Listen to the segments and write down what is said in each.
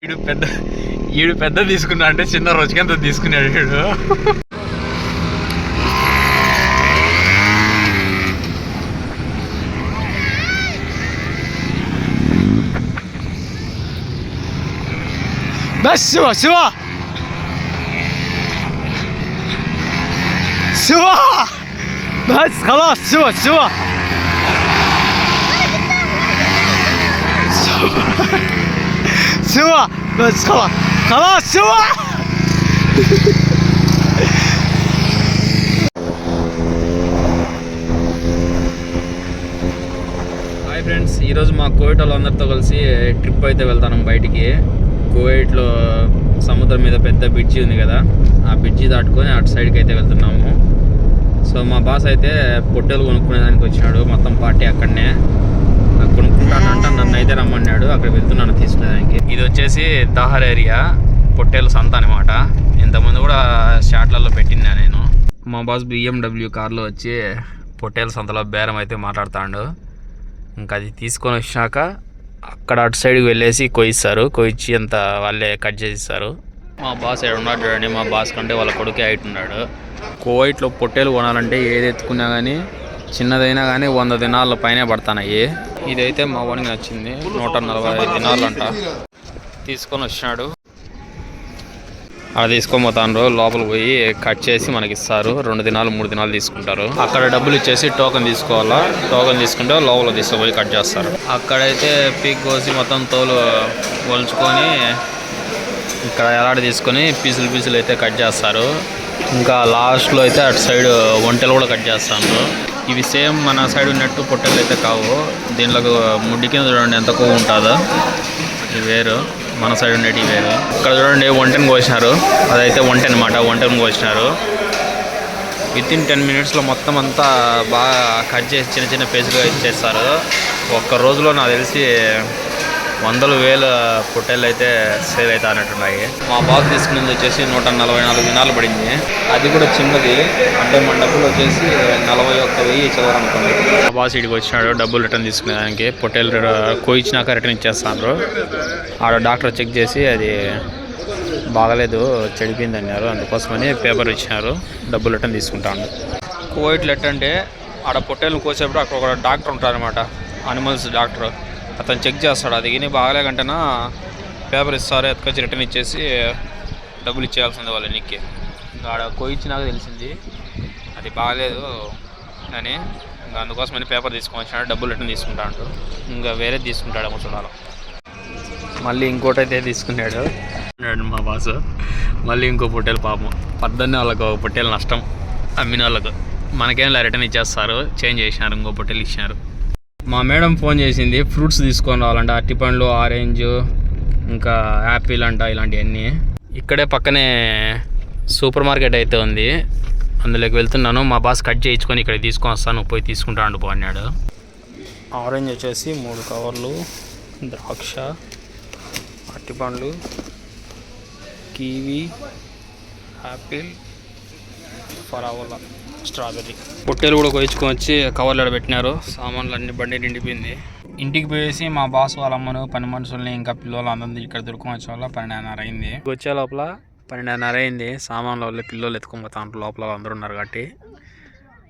ఈడు పెద్ద తీసుకున్నా అంటే చిన్న రోజుకి ఎంత తీసుకున్నాడు వీడు. بس سوا سوا سوا بس خلاص سوا سوا سوا بس خلاص خلاص سوا. హాయ్ ఫ్రెండ్స్, ఈరోజు మా కోవిడ్ వాళ్ళందరితో కలిసి ట్రిప్ అయితే వెళ్తాను బయటికి. కువైట్లో సముద్రం మీద పెద్ద బ్రిడ్జి ఉంది కదా, ఆ బ్రిడ్జి దాటుకొని అటు సైడ్కి అయితే వెళ్తున్నాము. సో మా బాస్ అయితే పొట్టెలు కొనుక్కునేదానికి వచ్చినాడు, మొత్తం పార్టీ అక్కడనే. కొనుక్కుంటానంట, నన్ను అయితే రమ్మన్నాడు, అక్కడ వెళ్తున్నాను తీసుకునేదానికి. ఇది వచ్చేసి దాహర్ ఏరియా, పొట్టేలు సంత అనమాట. ఇంతకుముందు కూడా షాట్లలో పెట్టినా నేను. మా బాస్ BMW కార్లో వచ్చి పొట్టేలు సంతలో బేరం అయితే మాట్లాడుతాడు. ఇంకా అది తీసుకొని వచ్చాక అక్కడ అటు సైడ్కి వెళ్ళేసి కొయిచ్చి అంత వాళ్ళే కట్ చేసిస్తారు. మా బాస్ ఉన్నాడు చూడండి, మా బాస్ కంటే వాళ్ళ కొడుకే హైట్ ఉన్నాడు. కువైట్లో పొట్టేలు కొనాలంటే ఏది ఎత్తుకున్నా కానీ చిన్నదైనా కానీ 100 దినాల పైనే పడతాయి. ఇదైతే మా వాడికి నచ్చింది, 145 దినాలు అంట. తీసుకొని వచ్చినాడు, అలా తీసుకొని పోతాను. లోపల పోయి కట్ చేసి మనకి ఇస్తారు. 2 దినాలు 3 దినాలు తీసుకుంటారు. అక్కడ డబ్బులు ఇచ్చేసి టోకెన్ తీసుకోవాలా, టోకెన్ తీసుకుంటే లోపల తీసుకుపోయి కట్ చేస్తారు. అక్కడైతే పీక్ కోసి మొత్తం తోలు ఒలుచుకొని ఇక్కడ ఎలాంటి తీసుకొని పీసులు అయితే కట్ చేస్తారు. ఇంకా లాస్ట్లో అయితే అటు సైడ్ ఒంటెలు కూడా కట్ చేస్తాను. ఇవి సేమ్ మన సైడ్ ఉన్నట్టు పొట్టెలు అయితే కావు. దీంట్లో ముడ్డి కింద చూడండి ఎంత కొవ్వు ఉంటుందో, ఇది వేరు. మన సైడ్ ఉండేవి వేరు. ఇక్కడ చూడండి ఒంటెను కోసినారు, అదైతే ఒంటెను కోసినారు. వితిన్ 10 మినిట్స్లో మొత్తం అంతా బాగా కట్ చేసి చిన్న చిన్న పీసులుగా ఇచ్చేస్తారు. ఒక్క రోజులో నాకు తెలిసి 100,000 పొట్టేళ్ళు అయితే సేల్ అవుతా అన్నట్టున్నాయి. మా బాస్ తీసుకునేది వచ్చేసి 144 దినాలు పడింది. అది కూడా చిన్నది, అంటే మన డబ్బులు వచ్చేసి 41,000 చదవాలనుకుంది. మా బాస్ ఇడికి వచ్చినాడు డబ్బులు రిటర్న్ తీసుకునేదానికి. పొట్టేళ్ళు కోయించినాక రిటర్న్ ఇచ్చేస్తాను. ఆడ డాక్టర్ చెక్ చేసి అది బాగలేదు, చెడిపోయింది అన్నారు. అందుకోసమని పేపర్ ఇచ్చినారు, డబ్బులు రిటర్న్ తీసుకుంటాను. కువైట్లో ఎట్టంటే ఆడ పొట్టేళ్ళు కోసేప్పుడు అక్కడ ఒక డాక్టర్ ఉంటారనమాట, అనిమల్స్ డాక్టర్. అతను చెక్ చేస్తాడు, అది కానీ బాగలేకంటేనా పేపర్ ఇస్తారు, ఎత్తుకొచ్చి రిటర్న్ ఇచ్చేసి డబ్బులు ఇచ్చేయాల్సింది వాళ్ళు ఎన్నికి. ఇంకా ఆడ కోయించినాక తెలిసింది అది బాగలేదు అని. ఇంకా అందుకోసమని పేపర్ తీసుకొని వచ్చినాడు, డబ్బులు రిటర్న్ తీసుకుంటాడు. ఇంకా వేరే తీసుకుంటాడేమో చూడాలి. మళ్ళీ ఇంకోటి అయితే తీసుకున్నాడు మా బాసు. మళ్ళీ ఇంకో పొట్టేలు పాపం, పద్దన్నే వాళ్ళకు ఒక పొట్టేలు నష్టం అమ్మిన వాళ్ళకు. మనకేం రిటర్న్ ఇచ్చేస్తారు, చేంజ్ చేసినారు, ఇంకో పొట్టేలు ఇచ్చినారు. మా మేడం ఫోన్ చేసింది, ఫ్రూట్స్ తీసుకొని రావాలంట. అరటిపండ్లు, ఆరెంజ్, ఇంకా యాపిల్ అంట, ఇలాంటివన్నీ. ఇక్కడే పక్కనే సూపర్ మార్కెట్ అయితే ఉంది, అందులోకి వెళ్తున్నాను. మా బాస్ కట్ చేయించుకొని ఇక్కడ తీసుకొని వస్తాను, పోయి తీసుకుంటాను పో అన్నాడు. ఆరెంజ్ వచ్చేసి 3 కవర్లు, ద్రాక్ష, అరటిపండ్లు, కివి, యాపిల్, ఫరావల, స్ట్రాబెర్రీ. పొట్టేలు కూడా కొయించుకొని వచ్చి కవర్లో పెట్టినారు. సామాన్లు అన్ని బండి నిండిపోయింది. ఇంటికి పోయేసి మా బాస్ వాళ్ళ అమ్మను, పని మనుషుల్ని, ఇంకా పిల్లలు అందరినీ ఇక్కడ దొరుకుని వచ్చే వల్ల 12:30 అయింది. వచ్చే లోపల 12:30 అయింది. సామాన్ల వల్ల పిల్లలు ఎత్తుకొని పోతా ఉంటారు, లోపల అందరూ ఉన్నారు కాబట్టి.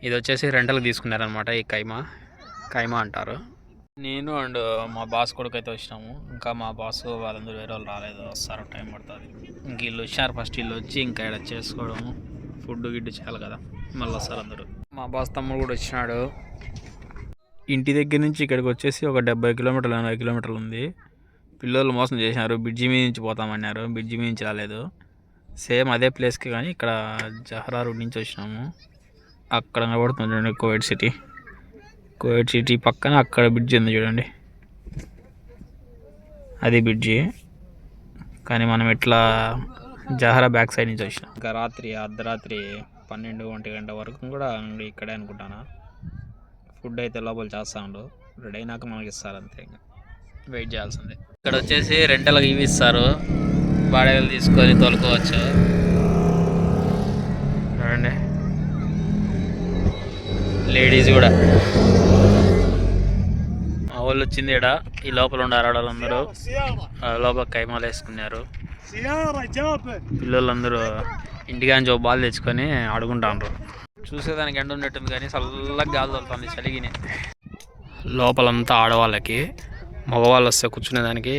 ఇది వచ్చేసి రెంటల్కి తీసుకున్నారనమాట, ఈ కైమా అంటారు. నేను అండ్ మా బాస్ కొడుకు అయితే వచ్చినాము. ఇంకా మా బాస్ వాళ్ళందరూ వేరే వాళ్ళు రాలేదు, వస్తారు, టైం పడుతుంది. ఇంక వీళ్ళు వచ్చారు, ఫస్ట్ వీళ్ళు వచ్చి ఇంకా ఇక్కడ చేసుకోవడము, ఫుడ్ గిడ్డు చేయాలి కదా, మళ్ళీ వస్తారు అందరూ. మా బాస్ తమ్ముడు కూడా వచ్చినాడు. ఇంటి దగ్గర నుంచి ఇక్కడికి వచ్చేసి ఒక 70 కిలోమీటర్లు 80 కిలోమీటర్లు ఉంది. పిల్లలు మోసం చేసినారు, బ్రిడ్జి మీద నుంచి పోతామన్నారు, బ్రిడ్జి మీద నుంచి రాలేదు. సేమ్ అదే ప్లేస్కి, కానీ ఇక్కడ జహరా రోడ్ నుంచి వచ్చినాము. అక్కడ కనబడుతుంది చూడండి కువైట్ సిటీ పక్కన అక్కడ బ్రిడ్జి ఉంది చూడండి, అది బ్రిడ్జి. కానీ మనం ఇట్లా జహరా బ్యాక్ సైడ్ నుంచి వచ్చినాం. ఇంకా అర్ధరాత్రి 12-1 గంట వరకు కూడా ఇక్కడే అనుకుంటాను. ఫుడ్ అయితే లోపల చేస్తాను, రెడీ అయినాక మనకి ఇస్తారు, అంతే. ఇంకా వెయిట్ చేయాల్సిందే. ఇక్కడ వచ్చేసి రెంటల్కి ఇవి ఇస్తారు, బాడగలు తీసుకొని తోలుకోవచ్చు. చూడండి లేడీస్ కూడా. మా వాళ్ళు వచ్చింది ఇక్కడ. ఈ లోపల ఉండే ఆడవాళ్ళందరూ లోపల కైమాలు వేసుకున్నారు. పిల్లలందరూ ఇంటికాంచి ఒక బాల్ తెచ్చుకొని ఆడుకుంటాండ్రు. చూసేదానికి ఎండ ఉన్నట్టుంది కానీ చల్లగా గాలి తోలుతుంది చలిగిని. లోపలంతా ఆడవాళ్ళకి, మగవాళ్ళు వస్తే కూర్చునేదానికి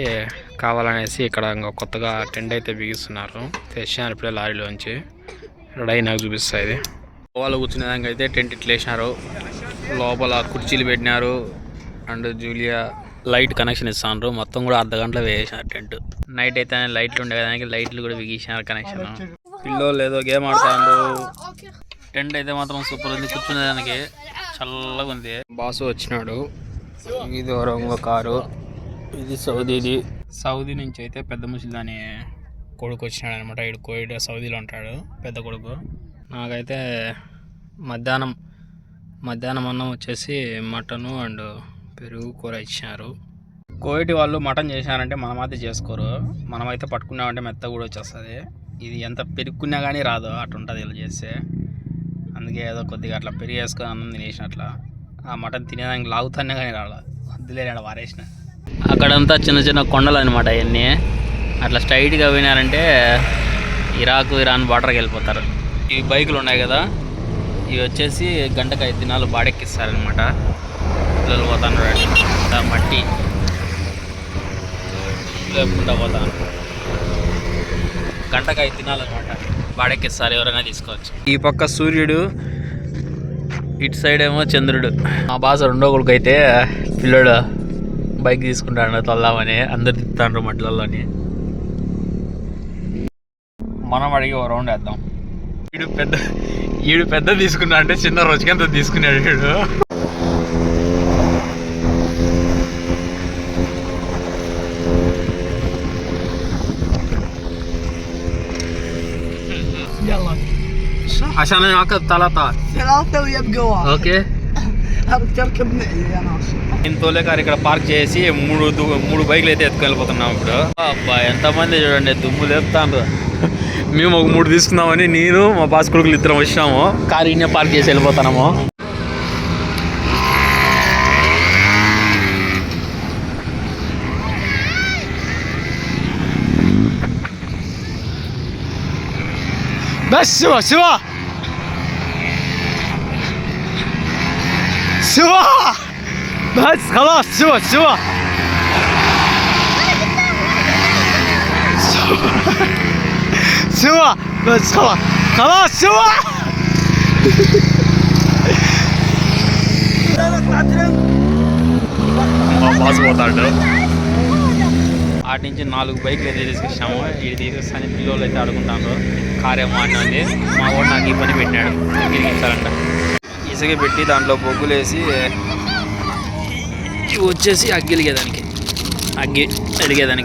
కావాలనేసి ఇక్కడ ఇంకా కొత్తగా టెంట్ అయితే బిగిస్తున్నారు. తెచ్చినారు ఇప్పుడే లారీలోంచి. రెడీ నాకు చూపిస్తాయి. ఇది మగవాళ్ళు కూర్చునేదానికి అయితే టెంట్ ఇట్లా వేసినారు. లోపల కుర్చీలు పెట్టినారు. అండ్ జూలియా లైట్ కనెక్షన్ ఇస్తాను. మొత్తం కూడా అర్ధ గంటలో వేసినారు టెంట్. నైట్ అయితే లైట్లు ఉండేదానికి లైట్లు కూడా బిగించినారు కనెక్షన్. పిల్లోళ్ళు ఏదో గేమ్ ఆడుతారు. టెంట్ అయితే మాత్రం సూపర్ ఉంది. కూర్చునేదానికి చల్లగా ఉంది. బాసు వచ్చినాడు. ఇది ఒక కారు. ఇది సౌదీది. సౌదీ నుంచి అయితే పెద్ద ముసలిదాని కొడుకు వచ్చినాడు అనమాట. ఇడు కోయిడ్ సౌదీలో ఉంటాడు పెద్ద కొడుకు. నాకైతే మధ్యాహ్నం అన్నం వచ్చేసి మటను అండ్ పెరుగు కూర ఇచ్చినారు. కోయిటి వాళ్ళు మటన్ చేసినారంటే మనమైతే చేసుకోరు. మనమైతే పట్టుకున్నామంటే మెత్త కూడా వచ్చేస్తుంది. ఇది ఎంత పెరుగుకున్నా కానీ రాదు, అట్లా ఉంటుంది ఇలా చేస్తే. అందుకే ఏదో కొద్దిగా అట్లా పెరిగి వేసుకొని అన్నం తినేసినట్లా. ఆ మటన్ తినేదానికి లాగుతానే కానీ రాదు. వద్దులేడు వారేసిన. అక్కడంతా చిన్న చిన్న కొండలు అనమాట. అవన్నీ అట్లా స్ట్రైట్గా పోయినారంటే ఇరాన్ బార్డర్కి వెళ్ళిపోతారు. ఈ బైకులు ఉన్నాయి కదా, ఇవి వచ్చేసి గంటకు 5 దినాలు బాడెక్కిస్తారనమాట. పిల్లలు పోతాను మట్టి లేకుండా పోతాను. గంటకు 5 దినాలు అనమాట బాడెక్కిస్తారు. ఎవరైనా తీసుకోవచ్చు. ఈ పక్క సూర్యుడు, ఇటు సైడ్ ఏమో చంద్రుడు. మా బాస రెండో కొడుకు అయితే పిల్లడు బైక్ తీసుకుంటాడు తొల్దామని. అందరు తిప్పుతాండ్రు మట్లలోని. మనం అడిగి ఓ రౌండ్ వేద్దాం. ఈడు పెద్ద తీసుకున్నా అంటే చిన్న రోజుకంత తీసుకున్నాడు వీడు. عشان ناخذ 3 ويبقوا اوكي تركب معي يا ناصر. ఇంతోలే కారు ఇక్కడ పార్క్ చేసి మూడు బైకులు అయితే ఎత్తుకెళ్ళిపోతున్నాం ఇప్పుడు. అబ్బా ఎంతమంది చూడండి, దుమ్ము లేపుతాను. మేము ఒక 3 తీసుకున్నామని నేను మా బాస్ కొడుకులు ఇద్దరం వచ్చినాము. కారు ఇన్నే పార్క్ చేసి వెళ్ళిపోతున్నాము. بس سوا بس خلاص سوا بس خلاص سوا బాస్ పోతాడు. ఆటి నుంచి 4 బైకులు అయితే తీసుకొచ్చాము. ఇది తీసుకొస్తాను పిల్లలు అయితే అడుగుంటాను. కారేమో అన్నది. మా వాడు నాకు ఈ పని పెట్టినాడు. తిరిగించాలంట. ఇసుక పెట్టి దాంట్లో బొగ్గులు వేసి వచ్చేసి అగ్గి ఎలిగేదానికి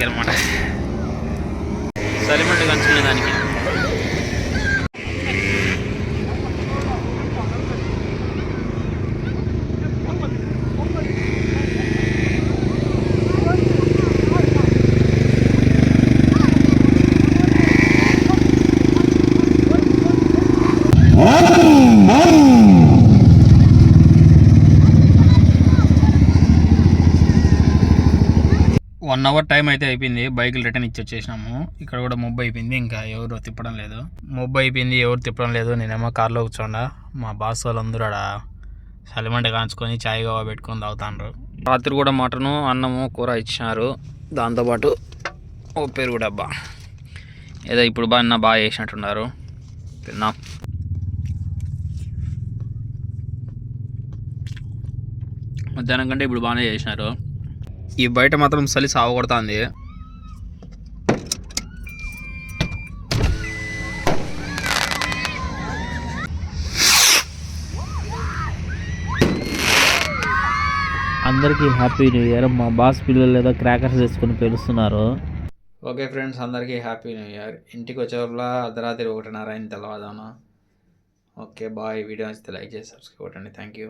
అనమాట. సలిమెంట్ కంచుకునేదానికి. అవర్ టైం అయితే అయిపోయింది. బైకులు రిటర్న్ ఇచ్చి వచ్చేసినాము. ఇక్కడ కూడా మొబ్బు అయిపోయింది. ఇంకా ఎవరు తిప్పడం లేదు. మొబ్బు అయిపోయింది, ఎవరు తిప్పడం లేదు. నేనేమో కార్లో కూర్చోండా. మా బాస్ వాళ్ళందరూ ఆడ సలిమంట కాంచుకొని చాయ్ గవా పెట్టుకొని తాగుతాండ్రు. రాత్రి కూడా మటను అన్నము కూర ఇచ్చినారు. దాంతోపాటు ఓ పెరుగు డబ్బా. ఏదో ఇప్పుడు బాగా చేసినట్టున్నారు. తిన్నాం. మధ్యాహ్నం కంటే ఇప్పుడు బాగానే చేసినారు. ఈ బయట మాత్రం చలి సాగు కొడుతుంది. అందరికీ హ్యాపీ న్యూ ఇయర్. మా బాస్ పిల్లలు లేదా క్రాకర్స్ వేసుకొని పిలుస్తున్నారు. ఓకే ఫ్రెండ్స్, అందరికీ హ్యాపీ న్యూ ఇయర్. ఇంటికి వచ్చేవల్ల అర్ధరాత్రి 1:30 అయింది తెల్లవారుజామున. Okay bye. వీడియో నచ్చితే లైక్ చేసి సబ్స్క్రైబ్ కొట్టండి. Thank you.